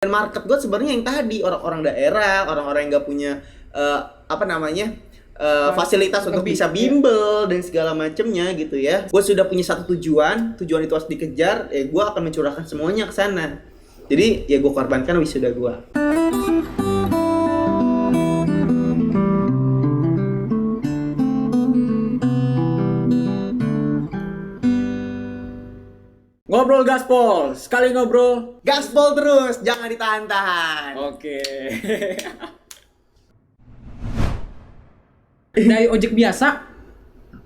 Dan market gue sebenarnya yang tadi orang-orang daerah, orang-orang yang nggak punya fasilitas untuk bisa bimbel dan segala macemnya gitu ya. Gue sudah punya satu tujuan itu harus dikejar, gue akan mencurahkan semuanya ke sana. Jadi ya gue korbankan wisuda gue. Ngobrol gaspol, sekali ngobrol Gaspol terus, jangan ditahan-tahan. Oke. Dari ojek biasa,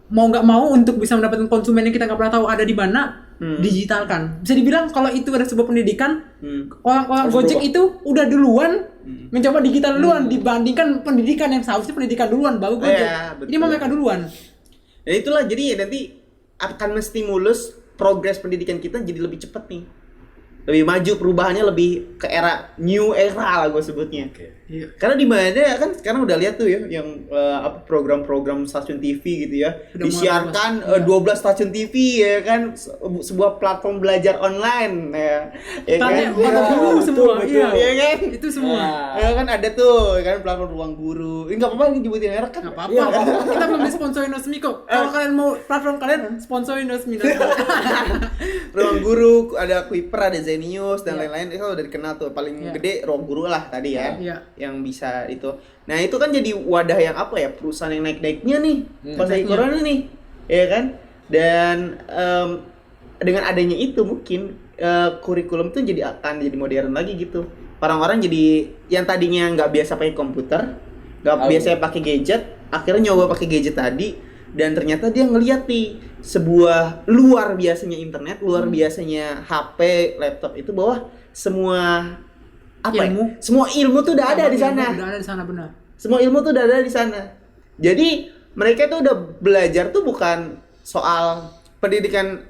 mau nggak mau untuk bisa mendapatkan konsumen yang kita nggak pernah tahu ada di mana, digitalkan. Bisa dibilang kalau itu ada sebuah pendidikan, orang-orang Harus Gojek berubah. itu udah duluan mencoba digital duluan dibandingkan pendidikan yang seharusnya pendidikan duluan baru Gojek. Iya, betul. Jadi mereka duluan. Dan itulah jadi nanti akan menstimulus progres pendidikan kita jadi lebih cepat nih. Lebih maju, perubahannya lebih ke era new era lah gue sebutnya. Iya. Karena di mana kan sekarang udah lihat tuh ya yang program-program stasiun TV gitu ya. Udah Disiarkan mulai 12 stasiun TV ya kan, sebuah platform belajar online ya. Ya Tanya kan? orang guru betul, semua, betul. iya. Iya kan? Itu semua. Ya kan ada tuh kan platform ruang guru. Ini enggak apa-apa nyebutin merek kan. Nggak apa-apa. Kita belum disponsorin Nosmi kok. Kalau kalian mau platform kalian sponsorin Nosmi. Ruang guru, ada Kuiper, ada Zenius dan Iya. lain-lain. Itu udah dikenal tuh. Paling Iya. gede ruang guru lah tadi ya. Iya. Yang bisa itu. Nah, itu kan jadi wadah yang apa ya? Perusahaan yang naik-naiknya nih. Pas lagi Naiknya. corona nih. Ya kan? Dan dengan adanya itu mungkin kurikulum tuh akan jadi modern lagi gitu. Orang-orang jadi yang tadinya nggak biasa pakai komputer, nggak biasa pakai gadget, akhirnya nyoba pakai gadget tadi, dan ternyata dia ngeliat nih sebuah luar biasanya internet, luar biasanya HP, laptop itu bahwa semua Ilmu. semua ilmu tuh udah ada di sana. Udah ada di sana benar. Semua ilmu tuh udah ada di sana. Jadi mereka tuh udah belajar tuh bukan soal pendidikan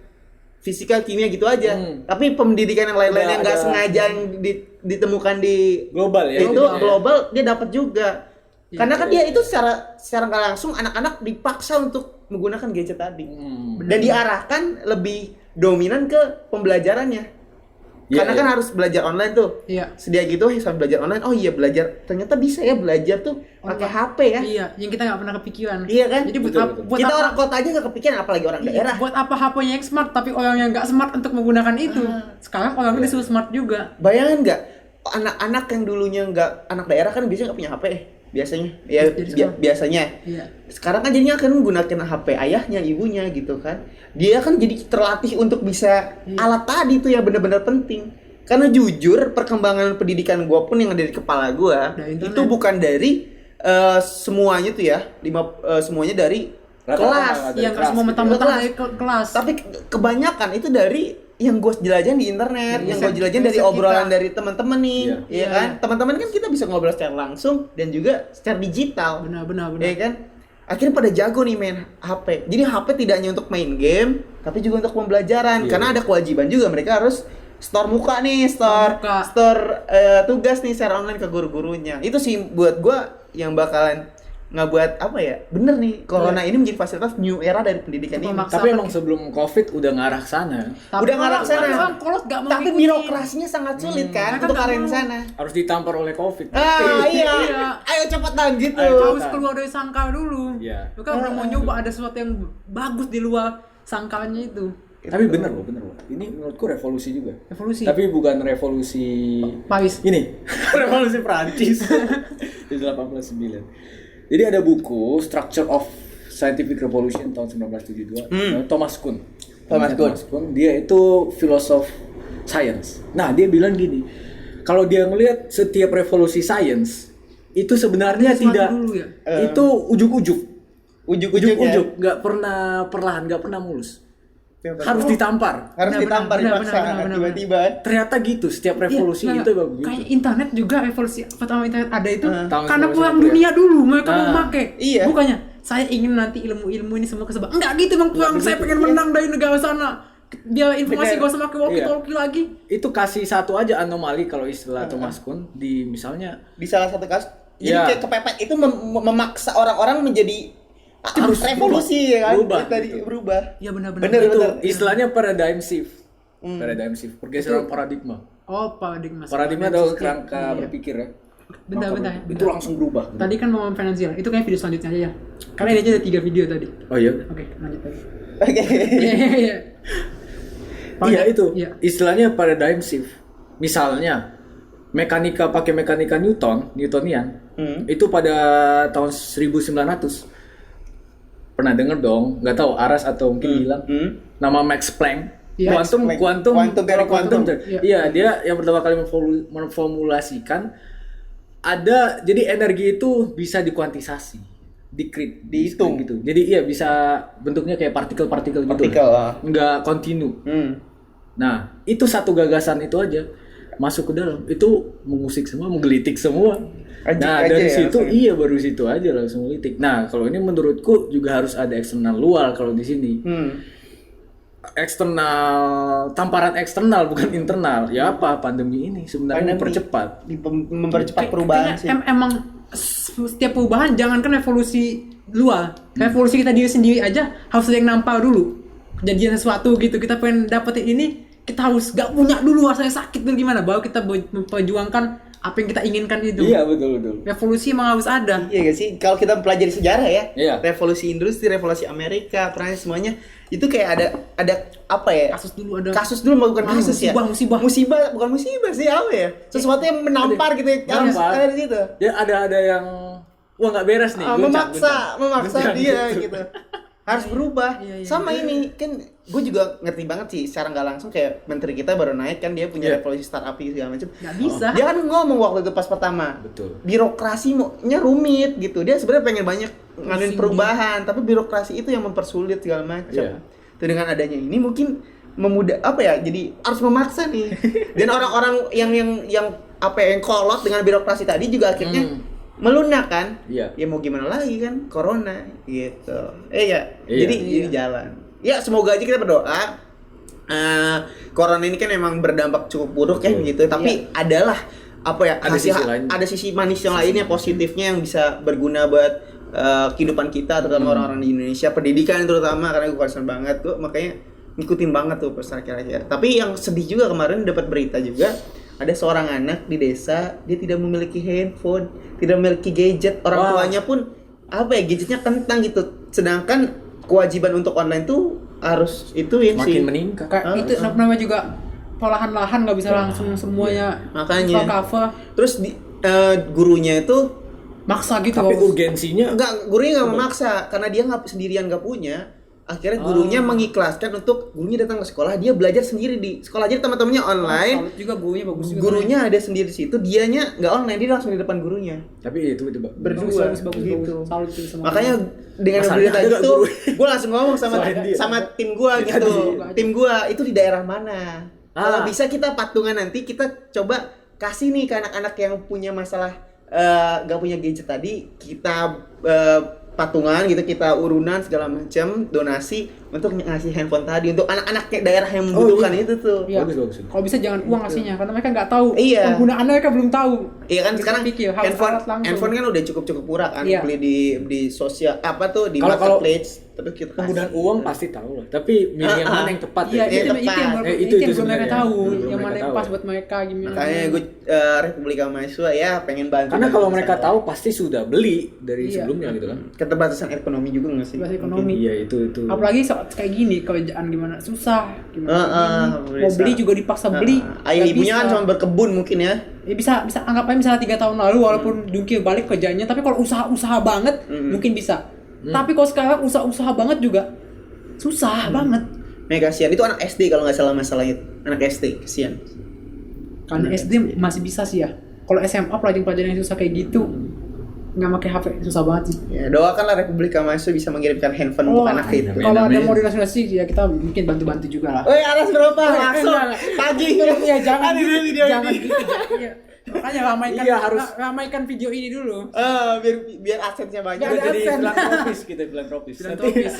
fisika, kimia gitu aja, tapi pendidikan yang lain-lain Udah yang nggak ada. sengaja yang ditemukan di Global ya. itu Global. global dia dapat juga. Iya, Karena kan iya, dia iya. itu secara nggak langsung anak-anak dipaksa untuk menggunakan gadget tadi. Benar. Dan diarahkan lebih dominan ke pembelajarannya. Iya, Karena iya. kan harus belajar online tuh. Iya. Sedia gitu sambil belajar online. Oh iya belajar. Ternyata bisa ya belajar tuh pakai HP ya. Iya, yang kita nggak pernah kepikiran. Iya kan? Jadi buat, Betul, ap- betul. buat Kita apa? orang kota aja nggak kepikiran apalagi orang Iya, daerah. buat apa HP-nya yang smart tapi orang yang nggak smart untuk menggunakan itu. Sekarang orang disuruh smart juga. Bayangin nggak anak-anak yang dulunya nggak anak daerah kan biasanya nggak punya HP biasanya ya Jadi sekarang- biasanya Iya. sekarang kan jadinya akan menggunakan HP ayahnya ibunya gitu kan dia kan jadi terlatih untuk bisa Iya. alat tadi tuh yang benar-benar penting karena jujur perkembangan pendidikan gua pun yang ada di kepala gua Dari internet. itu bukan dari semuanya tuh ya semuanya dari Rata-rata kelas ada. Yang kelas kasih mau gitu. mentang-mentang Kelas. dari kelas. tapi kebanyakan itu dari yang gue jelajahin di internet, yang gue jelajahin dari riset obrolan kita. dari teman-teman nih, Iya. ya Iya, kan? iya. Teman-teman kan kita bisa ngobrol secara langsung dan juga secara digital, Benar. ya kan? Akhirnya pada jago nih main HP. Jadi HP tidak hanya untuk main game, tapi juga untuk pembelajaran. Iya. Karena ada kewajiban juga mereka harus store muka nih, Store muka. store tugas nih secara online ke guru-gurunya. Itu sih buat gue yang bakalan nggak buat apa ya? Bener nih, corona ini menjadi fasilitas new era dari pendidikan ini. Memaksa Tapi emang sebelum Covid udah ngarah ke sana. Udah ngarah ke sana. Orang kolot nggak mau Tapi ngikutin. birokrasinya sangat sulit kan Mereka untuk nggak arahin mau. sana. Harus ditampar oleh Covid. Iya. Iya. Ayo cepetan gitu. Ayo, Harus keluar dari sangkar dulu. Iya. Mereka udah mau nyoba ada sesuatu yang bagus di luar sangkarnya itu. Tapi bener loh. Ini menurutku revolusi juga. Evolusi. Tapi bukan revolusi Paris. ini. Revolusi Prancis. Di 1809. Jadi ada buku Structure of Scientific Revolution tahun 1972. Thomas Kuhn. Thomas Kuhn. Dia itu filosof science. Nah, dia bilang gini. Kalau dia ngelihat setiap revolusi science itu sebenarnya Ada sesuatu tidak dulu ya? itu ujuk-ujuk. Ujuk-ujuknya. Ujuk-ujuk, nggak pernah perlahan, nggak pernah mulus. Harus ditampar. Harus Benar, ditampar benar, dipaksa benar. tiba-tiba. Ternyata gitu, setiap revolusi Iya, itu nggak, begitu. kayak internet juga revolusi pertama internet ada itu Tahun karena 1990 perang ya. dunia dulu mereka mau Nah, pakai. iya. Bukannya saya ingin nanti ilmu-ilmu ini semua kesebar. Enggak gitu bang, perang saya pengen menang dari negara sana. Biar informasi Bener. gak usah pakai walkie-talkie lagi. Itu kasih satu aja anomali kalau istilah Thomas Kuhn di misalnya Di salah satu kasus. Jadi Iya. kayak kepepet itu memaksa orang-orang menjadi harus revolusi ya kan? berubah, Tadi gitu. berubah. Ya benar-benar. Bener, itu bener. istilahnya paradigm shift. Paradigm shift, pergeseran paradigma. Oh, paradigma. Paradigma adalah Sistem. kerangka Iya. berpikir ya. Bentar. Itu langsung berubah. Tadi kan mau finansial, itu kayak video selanjutnya aja ya. Karena ini aja ada 3 video tadi. Oh iya. Oke, lanjut lagi. Oke. Iya. Iya itu. Iya. Istilahnya paradigm shift. Misalnya pakai mekanika Newtonian. Itu pada tahun 1900. Pernah denger dong? Nggak tahu Aras atau mungkin bilang. Nama Max Planck. Iya. Kuantum dari kuantum. Iya, dia yang pertama kali memformulasikan jadi energi itu bisa dikuantisasi, Dihitung gitu. Jadi iya bisa bentuknya kayak partikel-partikel gitu. Partikel, Nggak kontinu. Nah, itu satu gagasan itu aja masuk ke dalam. Itu mengusik semua, menggelitik semua. Nah, dari situ baru situ aja langsung ngelitik. Nah, kalau ini menurutku juga harus ada eksternal luar kalau di sini. Eksternal, tamparan eksternal bukan internal. Ya apa pandemi ini sebenarnya mempercepat perubahan sih. Emang setiap perubahan jangankan evolusi luar, evolusi kita diri sendiri aja harus ada yang nampal dulu. Kejadian sesuatu gitu, kita pengen dapetin ini, kita harus gak punya dulu, rasanya sakit dulu gimana, baru kita memperjuangkan apa yang kita inginkan itu. Iya, betul. Revolusi emang harus ada. Iya gak sih? Kalau kita mempelajari sejarah ya, Iya. revolusi industri, revolusi Amerika, Prancis semuanya itu kayak ada apa ya? Kasus dulu ada. Kasus dulu bukan kasus ya. Musibah. Musibah bukan musibah sih apa ya? Sesuatu yang menampar gitu ya. Harus ada di situ. Ya ada yang wah nggak beres nih. Memaksa Guncang, dia gitu. Harus berubah. Iya. Sama ini kan gue juga ngerti banget sih secara nggak langsung kayak menteri kita baru naik kan dia punya revolusi startup segala macam. Nggak bisa. Dia kan ngomong waktu itu pas pertama. Betul. Birokrasinya rumit gitu. Dia sebenarnya pengen banyak nganuin perubahan, tapi birokrasi itu yang mempersulit segala macam. Iya. Tuh dengan adanya ini mungkin jadi harus memaksa nih. Dan orang-orang yang kolot dengan birokrasi tadi juga akhirnya melunak kan. Iya. Ya mau gimana lagi kan, corona gitu. Iya. Jadi jalan. Ya semoga aja kita berdoa. Corona ini kan emang berdampak cukup buruk ya gitu, tapi adalah ada sisi manis yang lainnya, positifnya yang bisa berguna buat kehidupan kita, terutama orang-orang di Indonesia, pendidikan terutama, karena gue concern banget tuh, makanya ngikutin banget tuh pas akhir-akhir. Tapi yang sedih juga kemarin dapat berita juga ada seorang anak di desa, dia tidak memiliki handphone, tidak memiliki gadget, orang tuanya pun gadgetnya kentang gitu, sedangkan kewajiban untuk online tuh harus itu ya sih makin meningkat. Itu namanya juga perlahan-lahan nggak bisa langsung semuanya makanya cover. terus gurunya itu Maksa gitu. Tapi urgensinya gurunya nggak memaksa karena dia sendirian nggak punya. Akhirnya gurunya mengikhlaskan untuk gurunya datang ke sekolah, dia belajar sendiri di sekolah aja, teman-temannya online. Salut juga gurunya bagus juga. Gurunya ada sendiri di situ, dianya nggak online, dia langsung di depan gurunya. Tapi itu Berdua bagus gitu. Salut tuh sama. Makanya dengan Masalahnya berita ada nggak itu, guru? gue langsung ngomong sama tim gue gitu. Tim gue itu di daerah mana? Kalau bisa kita patungan nanti kita coba kasih nih ke anak-anak yang punya masalah gak punya gadget tadi, kita patungan gitu, kita urunan segala macam, donasi untuk ngasih handphone tadi untuk anak-anak daerah yang membutuhkan itu tuh. Iya. Bagus. Kalau bisa jangan uang ngasihnya karena mereka nggak tahu. Iya. Penggunaannya mereka belum tahu. Iya kan Bisa sekarang pikir, harus alat langsung. handphone kan udah cukup murah kan, Iya. beli di sosial di Kalau marketplace, terus kita penggunaan uang pasti tahu lah. Tapi milih yang mana yang tepat Iya, ya. Yang itu tepat. yang belum Itu mereka sebenarnya. tahu, Belum yang mereka mana yang tahu pas ya. buat mereka gimana. Makanya gue Republika Mahasiswa ya pengen bantu. Karena kalau bantu mereka masalah. tahu pasti sudah beli dari Iya. sebelumnya gitu kan. Keterbatasan ekonomi juga nggak sih? Keterbatasan ekonomi. Iya itu. Apalagi saat kayak gini kerjaan gimana susah, gimana mau bisa. beli juga dipaksa beli. Ayah Nggak ibunya bisa. kan cuma berkebun mungkin ya. Ya bisa anggap aja misalnya 3 tahun lalu walaupun jungkir balik kerjanya, tapi kalau usaha banget mungkin bisa. Tapi kalau sekarang usaha banget juga susah banget. Kasihan itu anak SD kalau nggak salah masalahnya, anak SD kasihan. Karena SD masih bisa sih ya. Kalau SMA pelajaran-pelajaran yang susah kayak gitu nggak pakai HP susah banget sih. Ya doakanlah Republika Mahasiswa bisa mengirimkan handphone untuk anak itu. Kalau ada mau donasi ya kita mungkin bantu-bantu juga lah. Woi Aras berapa? Langsung pagi. Iya jangan Ada video jangan ini. gitu. Iya. Makanya ramaikan video ini dulu. Biar asetnya banyak. Biar Jadi absen. filantropis. Filantropis.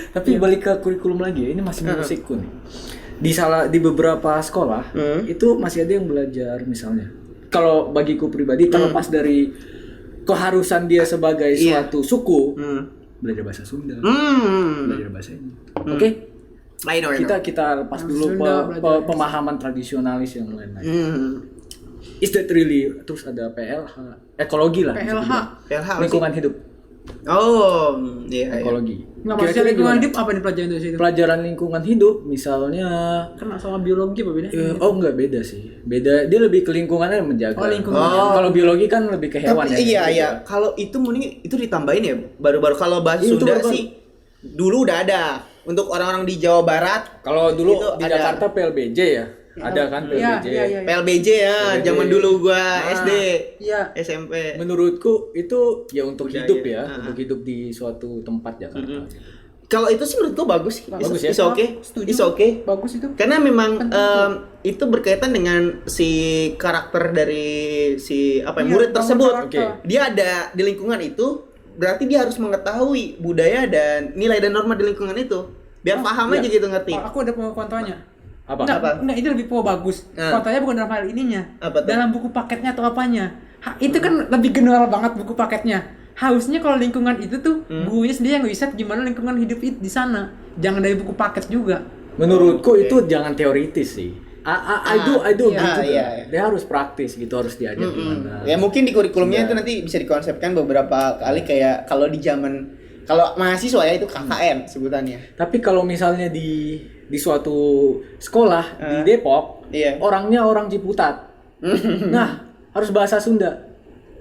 Tapi balik ke kurikulum lagi ya, ini masih mengusikku nih. Di beberapa sekolah itu masih ada yang belajar misalnya. Kalau bagiku pribadi terlepas dari keharusan dia sebagai suatu suku, belajar bahasa Sunda, belajar bahasa ini. Oke? I know. Kita lepas dulu Sunda belajar. pemahaman tradisionalis yang lain-lain. Hmm. Is that really? Terus ada PLH, ekologi lah. PLH. PLH apa sih? Lingkungan hidup, Oh, iya. ekologi. Nggak maksudnya lingkungan hidup apa nih pelajaran itu situ? Pelajaran lingkungan hidup, misalnya. Kena sama biologi apa beda? Oh enggak, beda sih. Beda, dia lebih ke lingkungannya menjaga. Oh, lingkungan. Kalau biologi kan lebih ke hewan Tapi ya. iya. Kalau itu mending itu ditambahin ya. Baru-baru kalau bahasa Itu Sunda baru-baru. sih dulu udah ada. Untuk orang-orang di Jawa Barat, Kalau dulu Itu di ada. Jakarta PLBJ ya. Ada kan PLBJ. Iya. PLBJ ya, PLBJ. zaman dulu gua SD, Iya. SMP. Menurutku itu ya untuk Budaya. hidup ya, untuk hidup di suatu tempat Jakarta. Kalau itu sih menurut gua bagus. Bagus ya? It's okay. Setuju. It's okay. Bagus itu. Karena memang itu berkaitan dengan si karakter dari si Iya, murid bangun tersebut. karakter. Oke. Dia ada di lingkungan itu, berarti dia harus mengetahui budaya dan nilai dan norma di lingkungan itu. Biar paham iya. aja gitu, ngerti. Oh, aku ada contohnya. Apa? Enggak, itu lebih bagus. Contohnya bukan dalam hal ininya. Apa tuh? Dalam buku paketnya atau apanya. Itu kan lebih general banget buku paketnya. Harusnya kalau lingkungan itu tuh gurunya sendiri yang riset gimana lingkungan hidup itu di sana. Jangan dari buku paket juga. Menurutku itu jangan teoritis sih. I do iya. agree juga. Iya. Dia harus praktis gitu, harus diajak gimana. Ya mungkin di kurikulumnya Iya. itu nanti bisa dikonsepkan beberapa kali kayak kalau di zaman kalau mahasiswa ya itu KKN sebutannya. Tapi kalau misalnya di suatu sekolah di Depok, Iya. orangnya orang Ciputat. Nah, harus bahasa Sunda.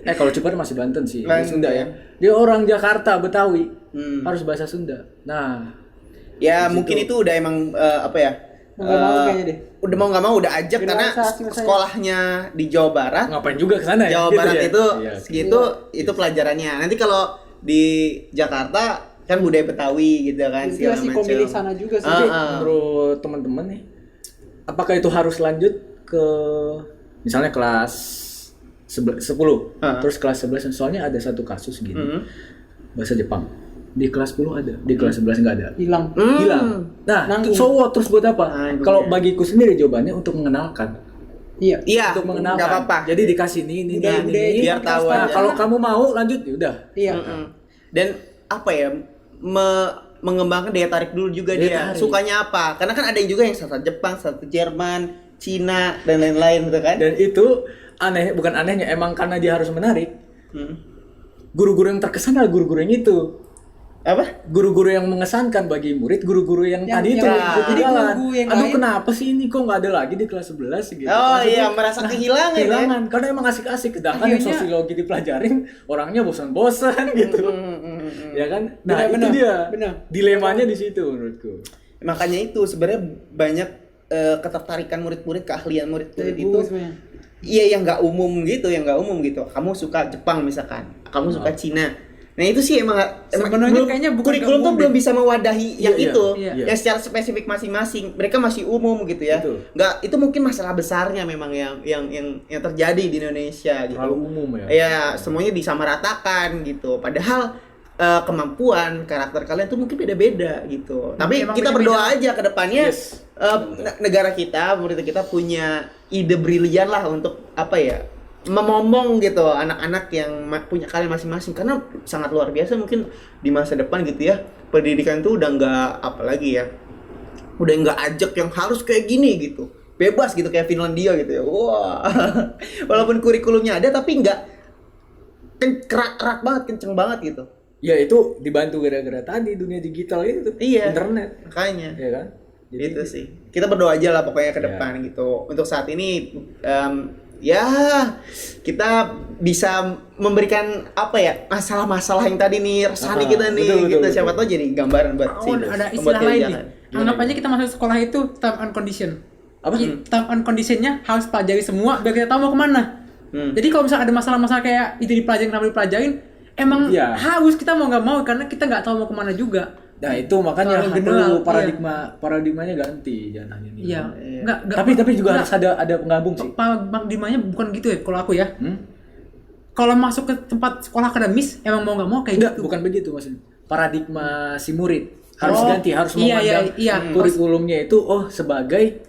Kalau Ciputat masih Banten sih, Banten, Sunda ya. ya. Dia orang Jakarta, Betawi. Hmm. Harus bahasa Sunda. Nah, Ya Di mungkin situ. itu udah emang apa ya? Mau nggak mau kayaknya deh. Udah mau nggak mau udah ajak karena Generalisasi maksudnya. sekolahnya di Jawa Barat. ngapain juga ke sana ya? Jawa Gitu Barat ya? itu Iya. segitu itu pelajarannya. Nanti kalau di Jakarta kan budaya Betawi gitu kan Itu segala sih macam. komilih sana juga sih. Tapi Ah. menurut teman-teman nih, apakah itu harus lanjut ke misalnya kelas 10, terus kelas 11, soalnya ada satu kasus gini, bahasa Jepang. Di kelas 10 ada, di kelas 11 nggak ada. Hilang. Hilang. Nah, Nanggung. so what? Terus buat apa? Nanggung, Kalau ya. bagiku sendiri jawabannya untuk mengenalkan. Iya. Iya, Untuk mengenalkan. nggak apa-apa. Jadi dikasih ini, Budaya-budaya ini. itu biar kita tahu harus aja. tahu. Kalau kamu mau lanjut, ya udah. Iya. Dan apa ya? Mengembangkan daya tarik dulu juga Daya dia. tarik. Sukanya apa? Karena kan ada yang juga yang satu Jepang, satu Jerman, Cina dan lain-lain gitu kan. Dan itu aneh, bukan anehnya, emang karena dia harus menarik. Hmm. Guru-guru yang terkesan adalah guru-guru yang itu. Apa? Guru-guru yang mengesankan bagi murid, guru-guru yang tadi itu yang- ikut jadi jalan. guru-guru yang Aduh lain- kenapa sih ini kok nggak ada lagi di kelas 11 gitu. Oh Maksudnya, iya, merasa kehilangan ya. kehilangan karena emang asik-asik, sedangkan yang Akhirnya- sosiologi dipelajarin orangnya bosan-bosan gitu. Ya kan? Nah, itu Benar, dia. benar. Dilemanya di situ menurutku. Makanya itu sebenarnya banyak ketertarikan murid-murid, keahlian murid-murid Dari itu. buku sebenarnya. Iya yang nggak umum gitu, Kamu suka Jepang misalkan, kamu suka Cina. Nah itu sih emang Sebenarnya belum- kayaknya bukan kurikulum nggak tuh umum belum deh. bisa mewadahi yang Iya, itu, iya. Iya. yang secara spesifik masing-masing. Mereka masih umum gitu ya. Betul. Nggak, itu mungkin masalah besarnya memang yang terjadi di Indonesia gitu. Terlalu umum ya. Ya semuanya disamaratakan gitu. Padahal kemampuan karakter kalian tuh mungkin beda-beda gitu. Tapi Emang kita beda-beda. berdoa aja ke depannya Yes. negara kita, pemerintah kita punya ide brilian lah untuk apa ya? Memomong gitu anak-anak yang punya kalian masing-masing karena sangat luar biasa mungkin di masa depan gitu ya. Pendidikan tuh udah nggak apa lagi ya. Udah nggak ajak yang harus kayak gini gitu. Bebas gitu kayak Finlandia gitu ya. Wah. Walaupun kurikulumnya ada tapi nggak kerak banget, kenceng banget gitu. Ya itu dibantu gara-gara tadi dunia digital itu tuh. Iya. Internet. Makanya. Ya kan? Itu sih. Kita berdoa aja lah pokoknya ke Ya. depan gitu. Untuk saat ini ya kita bisa memberikan apa ya masalah-masalah yang tadi nih resani kita nih betul, gitu. betul, Siapa betul. tahu jadi gambaran buat Oh, ada istilah lain nih. Anggap aja kita masuk sekolah itu term and condition. Apa? Term and conditionnya harus pelajari semua biar kita tahu mau kemana. Jadi kalau misalnya ada masalah-masalah kayak itu dipelajarin kenapa dipelajarin, emang Iya. harus kita mau nggak mau karena kita nggak tahu mau kemana juga. Nah, itu makanya Terlalu perlu general, paradigmanya ganti jangan hanya ini. Iya. Nggak. Tapi juga harus ada penggabung sih. Paradigmanya bukan gitu ya kalau aku ya. Hmm? Kalau masuk ke tempat sekolah akademis emang mau nggak mau kayak Enggak, gitu. bukan begitu maksudnya. Paradigma si murid harus Oh, ganti, harus iya, memandang iya. kurikulumnya itu sebagai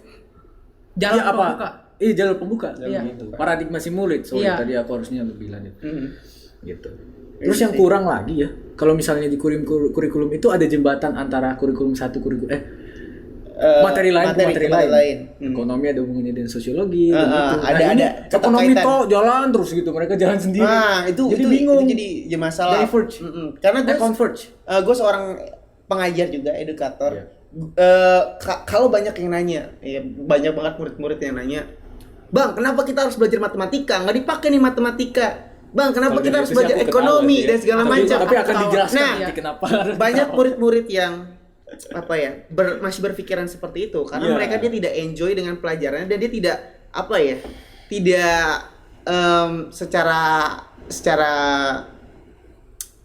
Jalan iya, pembuka. Iya, jalur pembuka. Iya. Gitu. Paradigma si murid. Iya. Tadi aku harusnya lebih lanjut. Gitu. Terus yang kurang lagi ya, kalau misalnya di kurikulum itu ada jembatan antara kurikulum satu materi lain ke materi lain. Hmm. Ekonomi ada hubungannya dengan sosiologi, gitu. ada ini ekonomi keterkaitan. kok jalan terus gitu, mereka jalan sendiri. itu jadi itu, bingung. itu jadi masalah. Diverge. Karena Converge. gue seorang pengajar juga, edukator. Iya. Kalau banyak yang nanya, ya banyak banget murid-murid yang nanya, Bang, kenapa kita harus belajar matematika? Nggak dipakai nih matematika. Bang, kenapa Kalau kita dari harus itu sih belajar aku ekonomi ketawa sih, dan segala Tapi- macam? Tapi akan Aku dijelaskan tahu. nanti kenapa. Banyak murid-murid yang apa ya masih berpikiran seperti itu karena Iya. mereka dia tidak enjoy dengan pelajarannya dan dia tidak apa ya tidak secara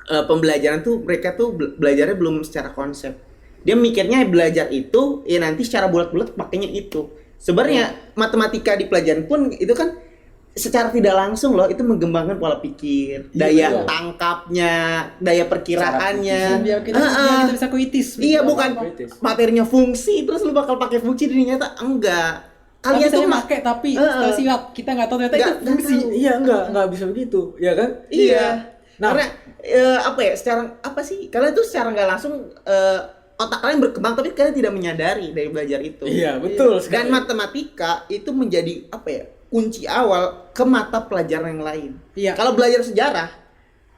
pembelajaran tuh mereka tuh belajarnya belum secara konsep. Dia mikirnya belajar itu ya nanti secara bulat-bulat pakainya itu. Sebenarnya matematika di pelajaran pun itu kan secara tidak langsung loh itu mengembangkan pola pikir, daya betul. tangkapnya, daya perkiraannya. Biar kita bisa kuitis. Iya, bukan Kritis. materinya fungsi terus lu bakal pakai fungsi di nyata enggak. Kalian Kalian tuh saya pakai tapi setelah silat kita nggak tahu ternyata itu Nggak fungsi. tahu. Iya, enggak bisa begitu, ya kan? Iya. Nah. Karena apa ya? Secara apa sih? Kalian tuh secara nggak langsung otak kalian berkembang tapi kalian tidak menyadari dari belajar itu. Iya, betul sekali. Dan matematika itu menjadi apa ya? Kunci awal ke mata pelajaran yang lain. Iya. Kalau belajar sejarah,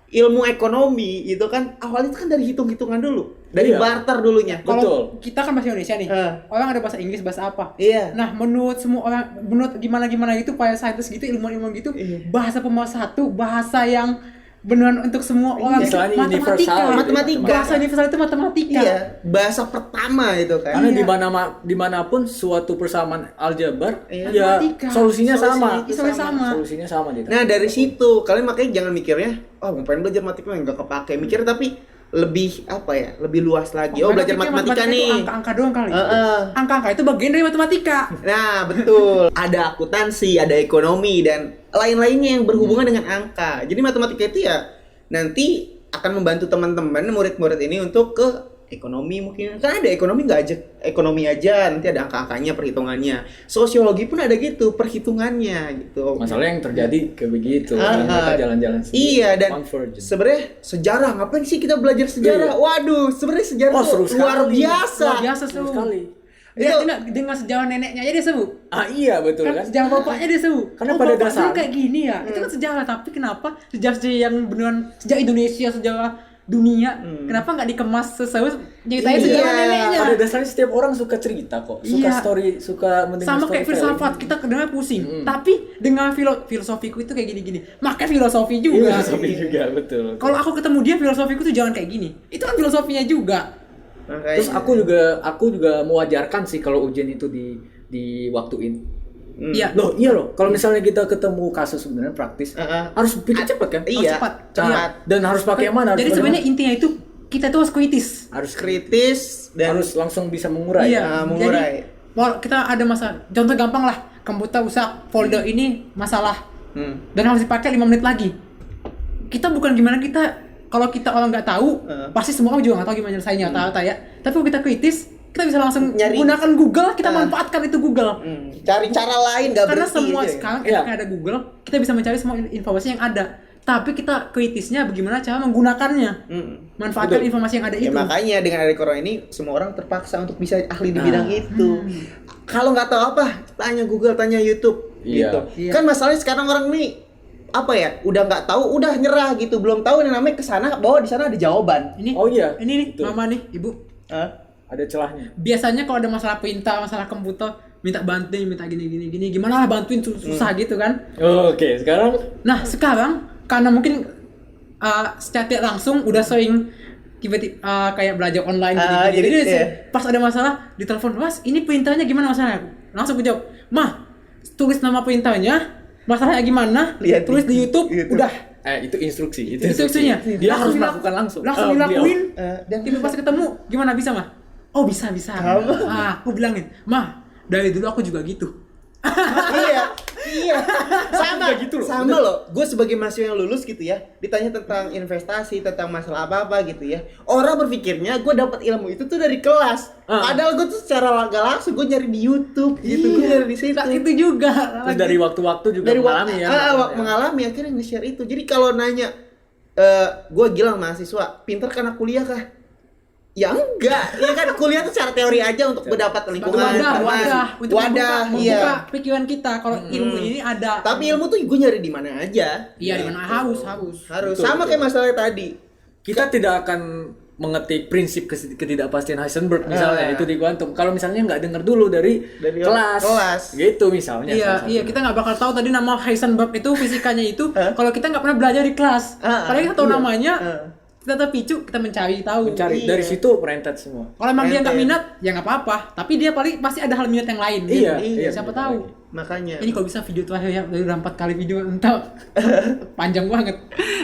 ilmu ekonomi itu kan awalnya itu kan dari hitung-hitungan dulu, dari Iya. barter dulunya. Betul. Kalau kita kan bahasa Indonesia nih, Eh. orang ada bahasa Inggris, bahasa apa? Iya. Nah, menurut semua orang, menurut gimana gitu, para saintis gitu, ilmuwan gitu, Iya. bahasa pemersatu, bahasa yang beneran untuk semua orang itu Istilahnya matematika. universal. Matematika. Bahasa universal itu matematika. Iya, bahasa pertama itu kan. Karena Iya. dimanapun suatu persamaan aljabar, Iya. ya Matematika. solusinya sama. Solusinya sama. Solusinya sama gitu. Nah dari situ kalian makanya jangan mikirnya, oh ngapain belajar matematika nggak kepake. Mikir tapi lebih apa ya, lebih luas lagi. Oh belajar Pikir matematika itu nih. angka-angka doang kali. Heeh. Angka-angka itu bagian dari matematika. Nah betul. Ada akuntansi, ada ekonomi dan lain-lainnya yang berhubungan dengan angka. Jadi matematika itu ya nanti akan membantu teman-teman murid-murid ini untuk ke ekonomi mungkin kan ada ekonomi nggak aja ekonomi aja nanti ada angka-angkanya perhitungannya sosiologi pun ada gitu perhitungannya gitu. Masalah yang terjadi kayak begitu, mereka jalan-jalan sendiri. Iya dan Convergent. sebenarnya sejarah ngapain sih kita belajar sejarah? Iya. Waduh sebenarnya sejarah Oh, tuh seru luar sekali. biasa. Luar biasa Seru seru. sekali. Dia Itu- dengan sejarah neneknya aja dia seru. Ah iya betul Kan kan? sejarah bapaknya dia seru. Karena Oh, pada bapak dasarnya- dulu kayak gini ya. Itu kan sejarah, tapi kenapa sejarah yang beneran sejarah Indonesia, sejarah dunia, kenapa nggak dikemas sesuai nyeritain Iya. sejarah neneknya? Pada dasarnya setiap orang suka cerita kok, suka Iya. story, suka mendengar Sama kayak storytelling. filsafat, kita kedengar pusing. Tapi dengan filosofiku itu kayak gini-gini. Makanya filosofi Iya, juga. filosofi juga betul. Kalau aku ketemu dia, filosofiku tuh jangan kayak gini. Itu kan filosofinya juga. Makanya. Terus aku juga mewajarkan sih kalau ujian itu diwaktuin. Iya. Iya loh. Kalau misalnya kita ketemu kasus sebenarnya praktis, harus pikir cepat kan? Iya. cepat. Cepat. Dan harus pakai yang mana? Jadi Harus sebenarnya intinya itu kita tuh harus kritis. harus Kritis dan harus langsung bisa mengurai. Iya. mengurai. Jadi, kalau kita ada masalah, contoh gampang lah, komputer rusak, folder ini masalah, dan harus dipakai 5 menit lagi. Kita bukan gimana kita, kalau kita orang nggak tahu, pasti semua orang juga nggak tahu gimana nyelesainnya, rata-rata ya. Tapi kalau kita kritis, kita bisa langsung Nyari. gunakan Google, kita manfaatkan itu Google. Cari cara lain nggak Karena berhenti semua aja ya. sekarang Iya. enaknya ada Google, kita bisa mencari semua informasi yang ada. Tapi kita kritisnya bagaimana cara menggunakannya, manfaatkan Betul. informasi yang ada Ya itu. makanya dengan ada corona ini semua orang terpaksa untuk bisa ahli di bidang itu. Kalau nggak tahu apa, tanya Google, tanya YouTube Iya. gitu. Iya. Kan masalahnya sekarang orang nih apa ya, udah nggak tahu, udah nyerah gitu, belum tahu yang namanya kesana bahwa di sana ada jawaban. Ini, Oh iya. ini nih, Betul. mama nih, ibu. Ada celahnya. Biasanya kalau ada masalah perintah, masalah komputer, minta bantuin, minta gini, gimana lah bantuin susah gitu kan. Oke, sekarang Nah sekarang karena mungkin secara tidak langsung udah sering tiba-tiba kayak belajar online jadi, jadi iya. pas ada masalah ditelepon, Mas ini perintahnya gimana masalahnya? Langsung aku jawab, Mah tulis nama perintahnya, masalahnya gimana, Lihat tulis di YouTube, YouTube. udah itu instruksi, instruksinya. Dia harus Langsung melakukan langsung. langsung Oh, dilakuin. Dan Tiba pas ketemu gimana bisa Mah? Oh bisa. Aku bilangin, Mah dari dulu aku juga gitu. iya sama Juga gitu loh. sama loh gue sebagai mahasiswa yang lulus gitu ya ditanya tentang investasi tentang masalah apa gitu ya orang berpikirnya gue dapat ilmu itu tuh dari kelas padahal gue tuh secara nggak langsung gue nyari di YouTube gitu gue nyari di situ Nah, itu juga. Terus dari waktu-waktu juga dari mengalami ya. mengalami akhirnya nge-share itu jadi kalau nanya gue bilang mahasiswa pinter karena kuliah kah Ya enggak, ya kan kuliah tuh secara teori aja untuk mendapat lingkungan. Wadah untuk wadah, membuka iya. pikiran kita. Kalau ilmu ini ada. Tapi ilmu tuh gue nyari di mana aja. Iya, di mana harus. Harus. Betul, Sama betul. kayak masalah tadi. Kita tidak akan mengetik prinsip ketidakpastian Heisenberg misalnya itu di kuantum. Kalau misalnya nggak dengar dulu dari kelas, gitu misalnya. Iya, kita nggak bakal tahu tadi nama Heisenberg itu fisikanya itu kalau kita nggak pernah belajar di kelas. Kalau kita tahu namanya, kita terpicu, kita mencari tahu. Mencari dari situ rentet semua. Kalau emang dia nggak minat, ya nggak apa-apa. Tapi dia paling pasti ada hal minat yang lain. Iya, Siapa tahu. Makanya. Ini kalau bisa video terakhir ya, udah 4 kali video entah panjang banget.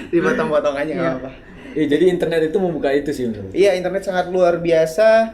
Dipotong-potong aja nggak apa-apa. Jadi internet itu membuka itu sih menurut. Iya, internet sangat luar biasa.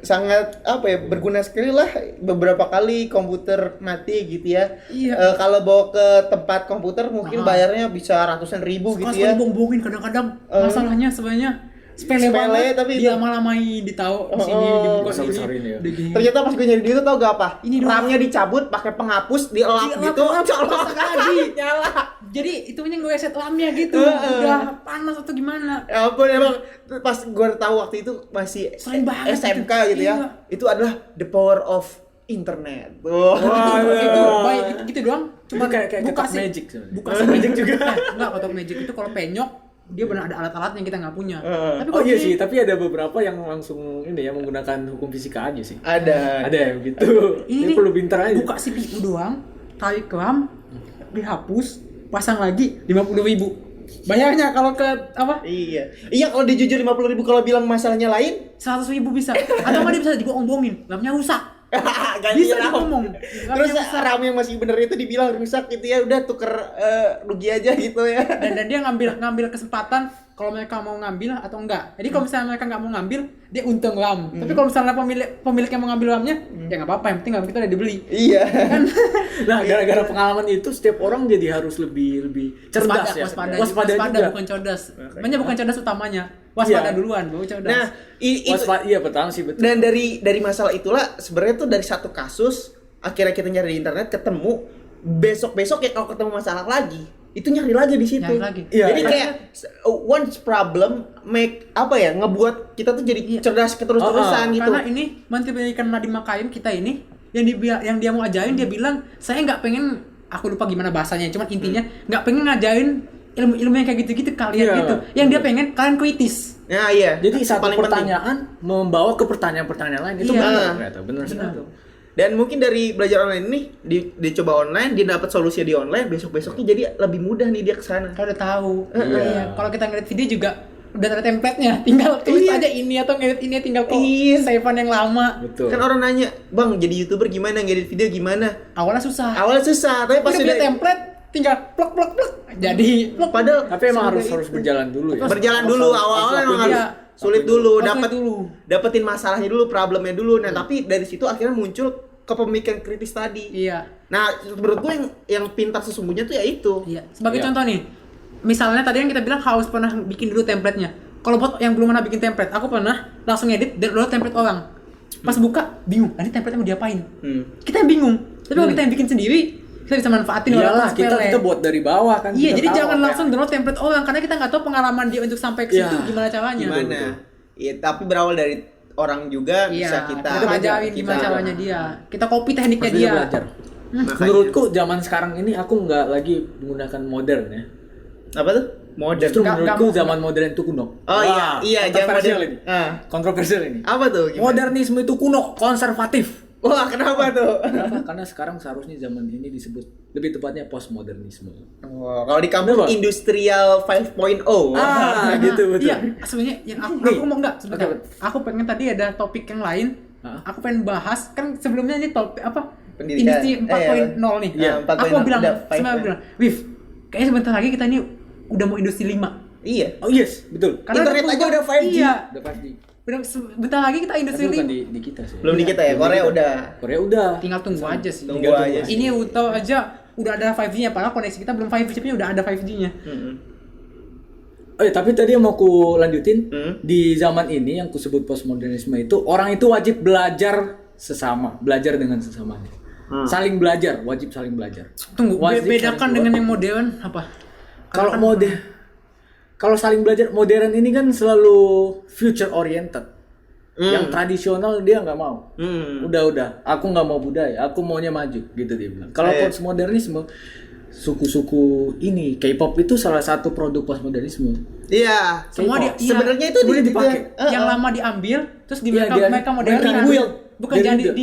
Sangat berguna sekali lah. Beberapa kali komputer mati gitu ya. Iya. Kalau bawa ke tempat komputer mungkin bayarnya bisa ratusan ribu gitu ya. Dibombongin kadang-kadang masalahnya sebenarnya sepele banget, tapi dia malah-main ditaruh di sini dibuka besar-besarin ya. Ternyata pas gue nyari di itu tau gak apa? Ini doang. RAM-nya dicabut pakai penghapus, dielap gitu, colok lagi nyala. Jadi itunya gue reset RAM-nya gitu. Udah panas atau gimana? Ya ampun, emang pas gue tahu waktu itu masih Sering banget SMK itu. gitu ya. Iya. Itu adalah the power of internet. Tuh. Itu baik gitu doang. Cuma kayak buka kotak sih. magic sebenarnya. Buka sih magic juga. Enggak, kotak magic itu kalau penyok dia benar ada alat-alat yang kita nggak punya. Tapi Oh kalau iya ini- sih, tapi ada beberapa yang langsung ini ya menggunakan hukum fisika aja sih. Ada. Ada yang gitu. Ini Ini perlu pintar aja. buka CPU doang, tarik RAM, dihapus, pasang lagi 50.000. Bayarnya kalau ke apa? Iya. Iya, kalau dia jujur 50.000, kalau bilang masalahnya lain 100.000 bisa. Atau nggak dia bisa dibohong-bohongin, RAM-nya rusak. ganti Bisa RAM. ngomong. Terus RAM yang masih bener itu dibilang rusak gitu ya, udah tuker rugi aja gitu ya. Dan dia ngambil kesempatan kalau mereka mau ngambil atau enggak. Jadi kalau misalnya mereka nggak mau ngambil, dia untung RAM. Tapi kalau misalnya pemilik yang mau ngambil RAM-nya, ya nggak apa-apa, yang penting RAM kita udah dibeli. Iya. Nah, gara-gara pengalaman itu setiap orang jadi harus lebih cerdas ya. Waspada juga. bukan cerdas. Sebenarnya bukan cerdas utamanya. Waspada duluan, baru cerdas. Nah, itu Iya pertama sih betul. dan dari masalah itulah sebenarnya tuh dari satu kasus akhirnya kita nyari di internet ketemu, besok-besok ya kalau ketemu masalah lagi itu nyari lagi di situ. Nyari lagi. Iya, Jadi iya. kayak once problem make ngebuat kita tuh jadi cerdas terus-terusan gitu. Karena ini Menteri Pendidikan Nadiem Makarim kita ini yang dia mau ajarin, dia bilang saya nggak pengen, aku lupa gimana bahasanya, cuman intinya nggak pengen ngajarin ilmu-ilmu yang kayak gitu-gitu kalian Iya. gitu. Yang dia pengen kalian kritis. Nah, iya. Jadi Itu satu paling penting. pertanyaan membawa ke pertanyaan-pertanyaan lain itu Iya. benar ternyata, benar sekali. Dan mungkin dari belajar online ini dicoba online, dia dapat solusi di online, besok-besoknya jadi lebih mudah nih dia ke sana. Kalau udah tahu. Iya. Iya. Kalau kita ngeliat video juga udah ada template-nya, tinggal tulis Iya. aja ini atau ngedit ini, tinggal Iya. save-an yang lama. Betul. Kan orang nanya, "Bang, jadi YouTuber gimana? Ngedit video gimana?" Awalnya susah. Awalnya susah, tapi pas Udah punya udah template, tinggal plok. Jadi plok. padahal Tapi emang semudah harus itu. berjalan dulu ya. Berjalan dulu, awalnya emang harus Iya. sulit dulu, Harus dapat sulit dulu. dapetin masalahnya dulu, problemnya dulu. Nah, tapi dari situ akhirnya muncul kepemikiran kritis tadi. Iya. Nah, menurut gue yang pintar sesungguhnya tuh ya itu. Iya. Sebagai Iya. contoh nih, misalnya tadi yang kita bilang harus pernah bikin dulu template-nya. Kalau buat yang belum pernah bikin template, aku pernah langsung edit dan download template orang. Pas buka, bingung. Ini template-nya mau diapain? Kita yang bingung. Tapi kalau kita yang bikin sendiri, kita bisa manfaatin Iyalah, walaupun kita sepele. buat dari bawah kan. Iya, kita jadi tahu jangan apa langsung download template orang karena kita nggak tahu pengalaman dia untuk sampai ke situ Iya. gimana caranya. Gimana? Betul. Iya, tapi berawal dari orang juga Iya, bisa kita pelajarin gimana caranya dia. Kita copy tekniknya Pasti dia. belajar. Makanya. Menurutku zaman sekarang ini aku nggak lagi menggunakan modern ya. Apa tuh? Modern. Justru Nggak menurutku mau. zaman modern itu kuno. Oh iya, iya, zaman kontroversial modern. ini. Kontroversial ini. Apa tuh? Gimana? Modernisme itu kuno, konservatif. Wah, kenapa tuh? Kenapa? Karena sekarang seharusnya zaman ini disebut lebih tepatnya postmodernisme. Oh, kalau di kampus Kenapa? industrial 5.0. Gitu betul. Iya, sebenarnya yang aku Nih. mau enggak sebentar. Oke. Aku pengen tadi ada topik yang lain. Hah? Aku pengen bahas kan sebelumnya ini topik apa? Pendidikan. Industri 4.0 nih. Iya, Aku 4.0 mau bilang, udah 5. sebenarnya bilang, Wif, kayaknya sebentar lagi kita ini udah mau industri 5. Iya. Oh yes, betul. Internet aja udah 5G. Iya. Udah pasti. Sebentar lagi kita industri Tapi bukan 5. di kita sih. Belum di kita ya, Korea udah. Korea udah. Tinggal tunggu aja sih. Tunggu Tinggal aja. Ini tahu aja udah ada 5G-nya, padahal koneksi kita belum 5G, tapi udah ada 5G-nya. Oh, tapi tadi yang mau ku lanjutin di zaman ini yang kusebut postmodernisme itu orang itu wajib belajar sesama, belajar dengan sesamanya. Saling belajar, wajib saling belajar. Tunggu, Wajib bedakan saling dengan keluar. yang modern apa? Kalau kalau saling belajar modern ini kan selalu future oriented. Yang tradisional dia nggak mau. Udah, aku nggak mau budaya, aku maunya maju gitu dia bilang. Kalau postmodernisme, suku-suku ini K-pop itu salah satu produk postmodernisme. Iya, Semua K-pop. sebenarnya itu Sebenarnya dipakai. yang lama diambil terus di Iya, mereka modern. mereka build. Bukan Dari jangan build.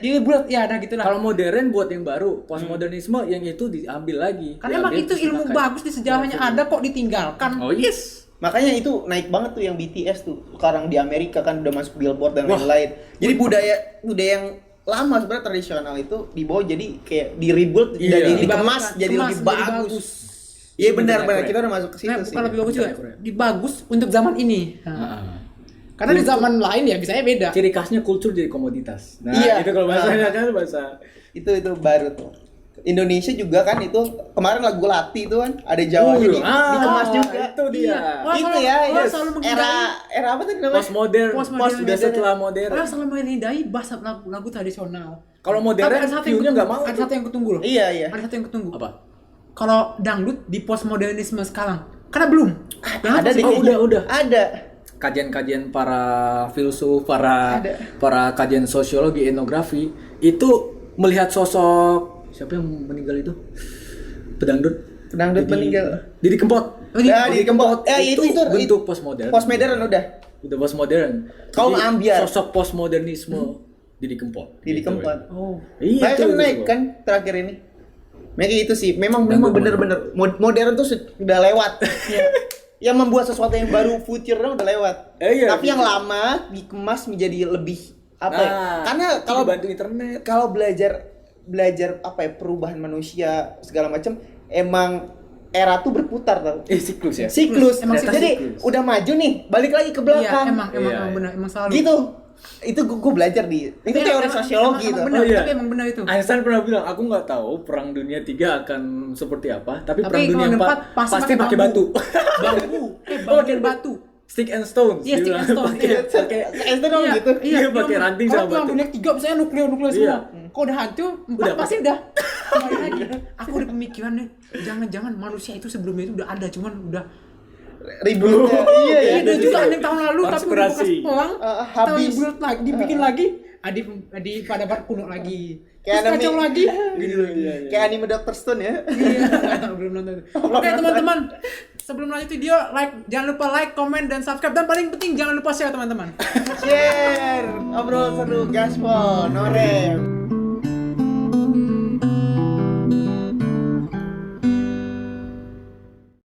di build ya ada gitu lah. Kalau modern buat yang baru, postmodernisme yang itu diambil lagi. Karena emang Diambil itu terus ilmu dipakai. bagus di sejarahnya ada kok ditinggalkan. Oh yes. makanya itu naik banget tuh yang BTS tuh. Sekarang di Amerika kan udah masuk Billboard dan Wah. lain-lain. Jadi budaya yang lama sebenarnya tradisional itu dibawa jadi kayak di rebuild Iya. dan dikemas jadi Kemas, lebih jadi bagus. Iya benar Keren. kita udah masuk ke situ Nah, sih. bukan lebih bagus juga, Keren. dibagus untuk zaman ini. Nah, Ah. karena di zaman lain ya bisanya beda. Ciri khasnya kultur jadi komoditas. Nah, Iya. itu kalau bahasanya kan bahasa Itu baru tuh. Indonesia juga kan itu kemarin lagu Lati itu kan ada Jawanya dikemas juga. Itu dia. Wah, Itu selalu- ya, wah, yes. selalu menghindari- era apa tadi namanya? Postmodern. Postmodern. Udah setelah modern. Orang selalu menghindari bahasa lagu tradisional. Kalau modern, Tapi ada satu yang view-nya kutunggu. nggak mau Ada tuh. satu yang kutunggu loh. Iya. Ada satu yang kutunggu. Apa? Kalau dangdut di postmodernisme sekarang, karena belum. Ada masih- deh Oh, kayaknya. udah. Ada. Kajian-kajian para filsuf, para Ada. kajian sosiologi, etnografi itu melihat sosok siapa yang meninggal itu? Pedangdut Meninggal. Didi Kempot. Oh, di- Nah, di Kempot. itu bentuk postmodern. Postmodern udah. Udah postmodern. Kaum Jadi, ambiar. sosok postmodernisme Didi Kempot. Di Gitu. Kempot. Oh. Iya, Makanya kan itu, naik itu. kan terakhir ini. Makanya itu sih, memang Dangdut bener-bener modern tuh udah lewat. Yang membuat sesuatu yang baru future udah lewat. Iya, Tapi yang gitu. lama dikemas menjadi lebih apa ya? Nah, Karena kalau kalau bantu internet. kalau belajar apa ya perubahan manusia segala macam emang era tuh berputar tau. Siklus ya. Siklus. Emang Jadi siklus. udah maju nih, balik lagi ke Iya, belakang. emang Iya. benar, emang selalu. Gitu. Itu gua belajar di itu Tapi teori emang- sosiologi emang tuh. benar, Oh, iya. tapi emang benar itu. Einstein pernah bilang, aku nggak tahu perang dunia 3 akan seperti apa, tapi Tapi perang dunia kalau 4 4 pasti pakai batu. Bambu, bambu dan batu. Stick and stones. Iya, dia stick bilang. and stone. Iya. Pakai Einstein dong gitu. Iya, pakai ranting sama Kalau perang batu. dunia 3 misalnya nuklir Iya. semua. Kalau udah hancur, 4 Udah, pasti udah. Kembali lagi. Aku udah pemikiran nih, jangan-jangan manusia itu sebelumnya itu udah ada, cuman udah Ributnya. Iya ya. Iya, juga ada yang tahun lalu tapi udah Konspirasi. bekas perang, Habis. tahun dibuat lagi, dibikin lagi, di pada kuno lagi. Terus Kayak kacau anime. lagi. Gitu lagi. Kayak anime Dr. Stone ya. Iya, belum nonton. Oke teman-teman, sebelum lanjut video, jangan lupa like, comment, dan subscribe, dan paling penting jangan lupa share teman-teman. Share, ngobrol seru, gaspol, norem.